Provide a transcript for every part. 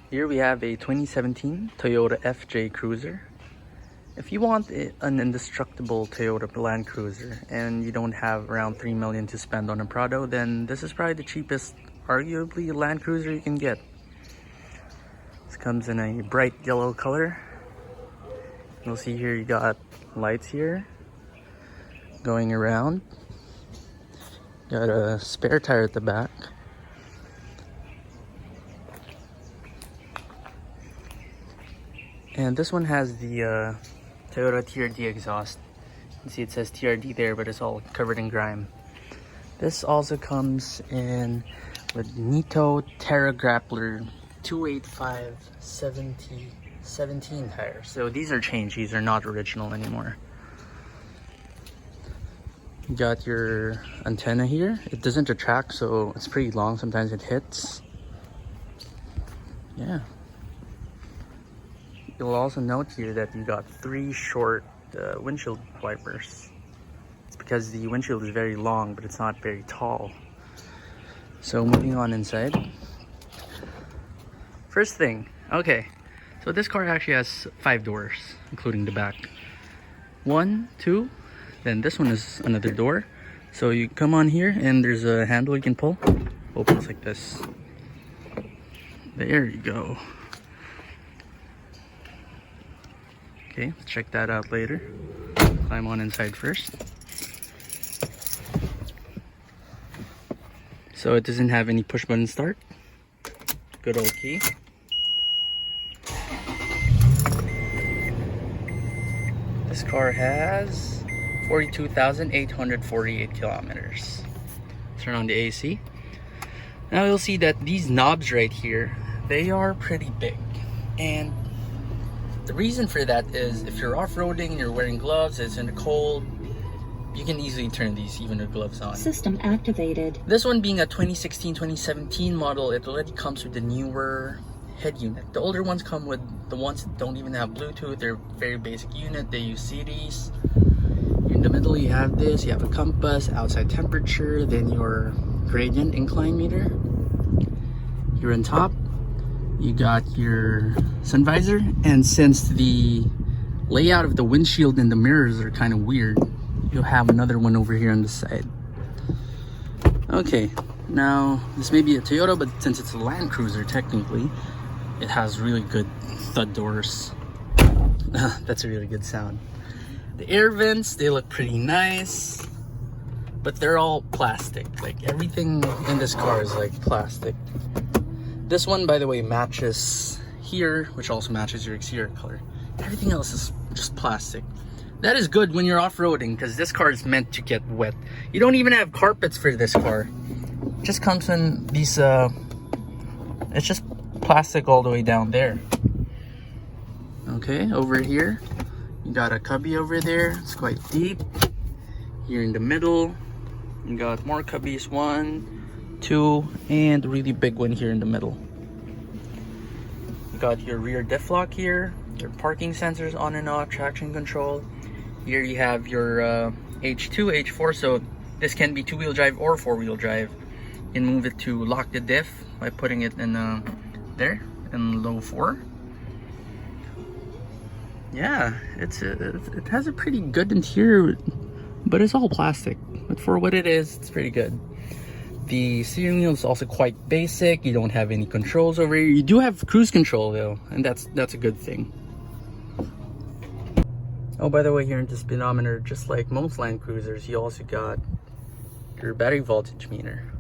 Here we have a 2017 Toyota FJ Cruiser. If you want an indestructible Toyota Land Cruiser and you don't have around $3 million to spend on a Prado, then this is probably the cheapest, arguably, Land Cruiser you can get. This comes in a bright yellow color. You'll see here you got lights here going around. Got a spare tire at the back. And this one has the Toyota TRD exhaust. You can see it says TRD there, but it's all covered in grime. This also comes in with Nito Terra Grappler 285 17 tires. So these are changed, these are not original anymore. You got your antenna here. It doesn't retract, so it's pretty long. Sometimes it hits. Yeah. You'll also note here that you got 3 short windshield wipers. It's because the windshield is very long, but it's not very tall. So moving on inside. First thing, okay. So this car actually has 5 doors, including the back. 1, 2, then this one is another door. So you come on here and there's a handle you can pull. Opens like this. There you go. Okay, let's check that out later. Climb on inside first. So it doesn't have any push button start. Good old key. This car has 42,848 kilometers. Turn on the AC. Now you'll see that these knobs right here, they are pretty big. And the reason for that is if you're off-roading and you're wearing gloves, it's in the cold, you can easily turn these even with gloves on. System activated. This one being a 2016-2017 model, it already comes with the newer head unit. The older ones come with the ones that don't even have Bluetooth. They're very basic unit. They use CDs. In the middle you have this, you have a compass, outside temperature, then your gradient incline meter. Here on top, you got your sun visor, and since the layout of the windshield and the mirrors are kind of weird, you'll have another one over here on the side. Okay, now this may be a Toyota, but since it's a Land Cruiser, technically, it has really good thud doors. That's a really good sound. The air vents, they look pretty nice, but they're all plastic. Like everything in this car is like plastic. This one, by the way, matches here, which also matches your exterior color. Everything else is just plastic. That is good when you're off-roading, because this car is meant to get wet. You don't even have carpets for this car. It just comes in these, it's just plastic all the way down there. Okay, over here, you got a cubby over there. It's quite deep. Here in the middle, you got more cubbies, 1, 2, and a really big one here in the middle. You got your rear diff lock here, your parking sensors on and off, traction control. Here you have your H2, H4, so this can be 2-wheel drive or 4-wheel drive. You can move it to lock the diff by putting it in there in low 4. Yeah, it has a pretty good interior, but it's all plastic. But for what it is, it's pretty good. The steering wheel is also quite basic. You don't have any controls over here. You do have cruise control though, and that's a good thing. Oh, by the way, here in the speedometer, just like most Land Cruisers, you also got your battery voltage meter.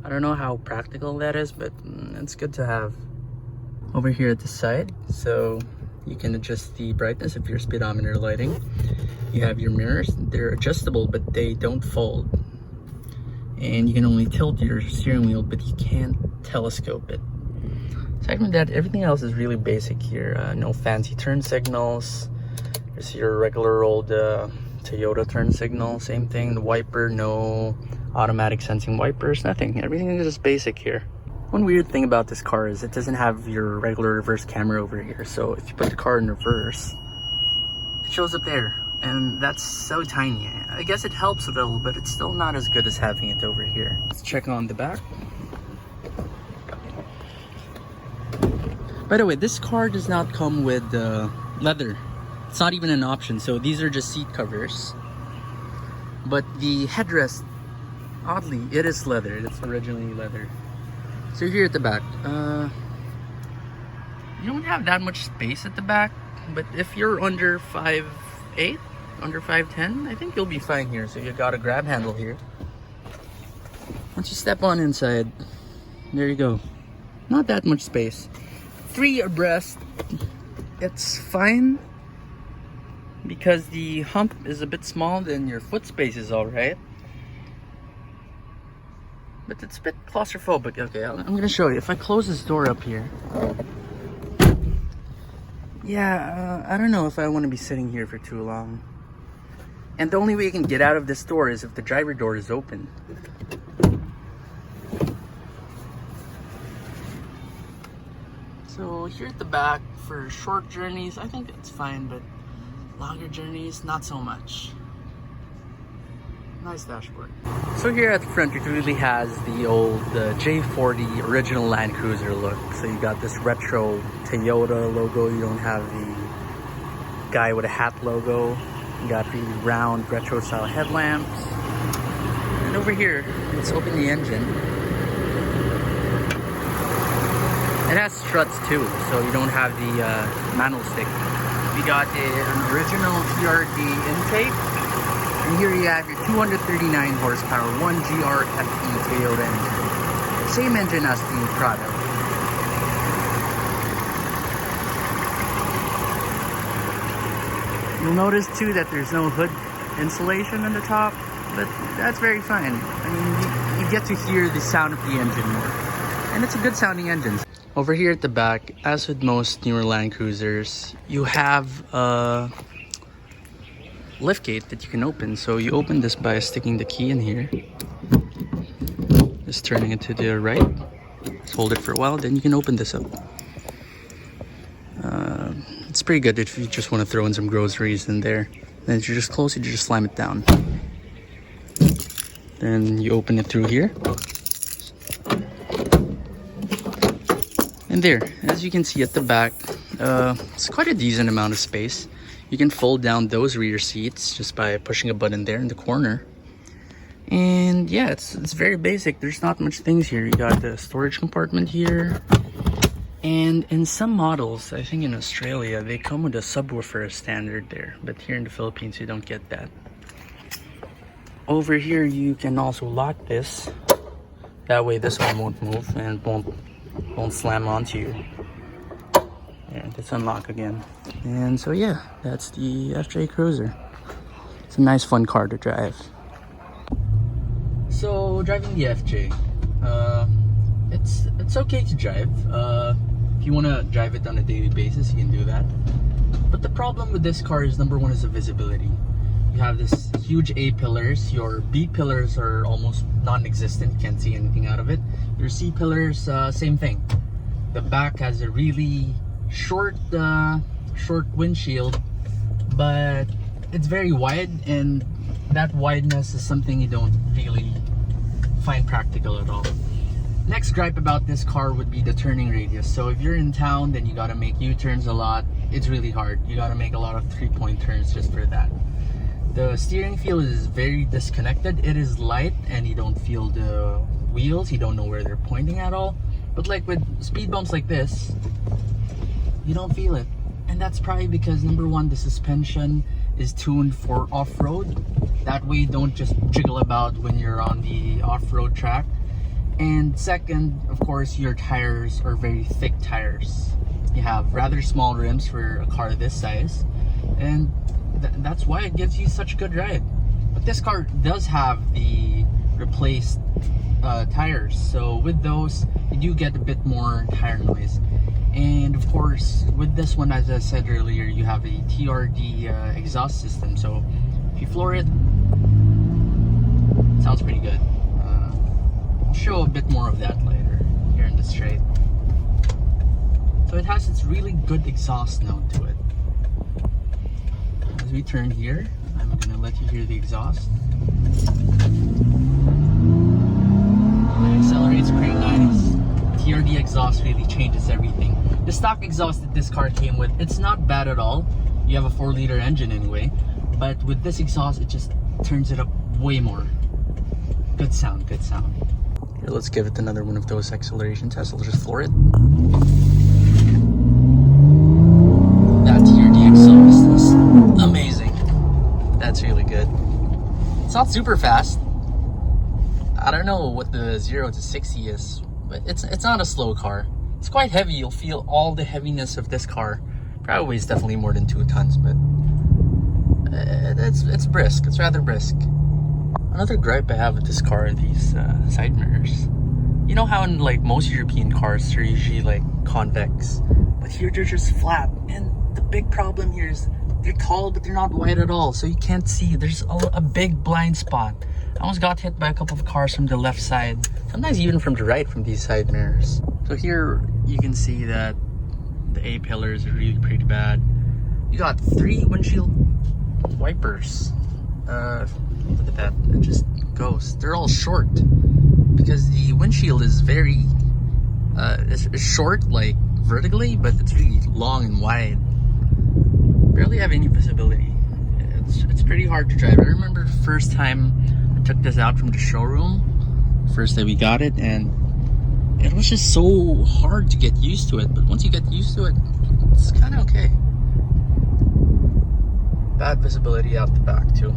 I don't know how practical that is, but it's good to have. Over here at the side, so you can adjust the brightness of your speedometer lighting. You have your mirrors. They're adjustable, but they don't fold. And you can only tilt your steering wheel, but you can't telescope it. Aside from that, everything else is really basic here. No fancy turn signals. There's your regular old Toyota turn signal. Same thing, the wiper, no automatic sensing wipers, nothing. Everything is just basic here. One weird thing about this car is it doesn't have your regular reverse camera over here. So if you put the car in reverse, it shows up there. And that's so tiny. I guess it helps a little, but it's still not as good as having it over here. Let's check on the back. By the way, this car does not come with leather. It's not even an option. So these are just seat covers. But the headrest, oddly, it is leather. It's originally leather. So here at the back, you don't have that much space at the back. But if you're under 5'8", under 5'10", I think you'll be fine here. So you got a grab handle here. Once you step on inside, there you go. Not that much space. 3 abreast. It's fine because the hump is a bit small, then your foot space is alright. But it's a bit claustrophobic. Okay, I'm gonna show you. If I close this door up here, yeah, I don't know if I want to be sitting here for too long. And the only way you can get out of this door is if the driver door is open. So here at the back, for short journeys, I think it's fine, but longer journeys, not so much. Nice dashboard. So here at the front, it really has the old J40 original Land Cruiser look. So you got this retro Toyota logo. You don't have the guy with a hat logo. You got the round retro style headlamps. And over here, let's open the engine. It has struts too, so you don't have the manual stick. We got an original TRD intake. And here you have your 239 horsepower 1GR FE Toyota engine. Same engine as the Prado. You'll notice too that there's no hood insulation on the top, but that's very fine. I mean, you get to hear the sound of the engine more. And it's a good sounding engine. Over here at the back, as with most newer Land Cruisers, you have a liftgate that you can open. So you open this by sticking the key in here, just turning it to the right, just hold it for a while, then you can open this up. It's pretty good if you just want to throw in some groceries in there. Then if you just close it, you just slam it down. Then you open it through here. And there, as you can see at the back, it's quite a decent amount of space. You can fold down those rear seats just by pushing a button there in the corner. And yeah, it's very basic. There's not much things here. You got the storage compartment here. And in some models, I think in Australia, they come with a subwoofer standard there. But here in the Philippines, you don't get that. Over here, you can also lock this. That way this one won't move and won't slam onto you. And let's unlock again. And so yeah, that's the FJ Cruiser. It's a nice fun car to drive. So driving the FJ, it's okay to drive. If you want to drive it on a daily basis, you can do that. But the problem with this car is, number one, is the visibility. You have this huge A pillars. Your B pillars are almost non-existent. Can't see anything out of it. Your C pillars, same thing. The back has a really short windshield, but it's very wide, and that wideness is something you don't really find practical at all. Next gripe about this car would be the turning radius. So if you're in town, then you gotta make U-turns a lot. It's really hard. You gotta make a lot of 3-point turns just for that. The steering feel is very disconnected. It is light and you don't feel the wheels. You don't know where they're pointing at all. But like with speed bumps like this, you don't feel it. And that's probably because, number one, the suspension is tuned for off-road. That way you don't just jiggle about when you're on the off-road track. And second, of course, your tires are very thick tires. You have rather small rims for a car this size, and that's why it gives you such a good ride. But this car does have the replaced tires, so with those you do get a bit more tire noise. And of course, with this one, as I said earlier, you have a TRD exhaust system, so if you floor it, sounds pretty good. I'll show a bit more of that later here in the straight. So it has its really good exhaust note to it. As we turn here, I'm gonna let you hear the exhaust. It accelerates pretty nice. TRD exhaust really changes everything. The The stock exhaust that this car came with, it's not bad at all. You have a 4-liter engine anyway, but with this exhaust, it just turns it up way more. Good sound, good sound. Here, let's give it another one of those acceleration tests. I'll just floor it. That TRD exhaust is amazing. That's really good. It's not super fast. I don't know what the 0 to 60 is, but it's not a slow car. It's quite heavy. You'll feel all the heaviness of this car. Probably weighs definitely more than 2 tons, but it's brisk. It's rather brisk. Another gripe I have with this car are these side mirrors. You know how in like most European cars they're usually like convex, but here they're just flat. And the big problem here is they're tall, but they're not wide at all, so you can't see. There's a big blind spot. I almost got hit by a couple of cars from the left side, sometimes even from the right from these side mirrors. So here you can see that the A pillars are really pretty bad. You got 3 windshield wipers. Look at that, it just goes. They're all short because the windshield is very it's short like vertically, but it's really long and wide. Barely have any visibility. It's pretty hard to drive. I remember the first time I took this out from the showroom, first day we got it, and it was just so hard to get used to it. But once you get used to it, it's kind of okay. Bad visibility out the back too.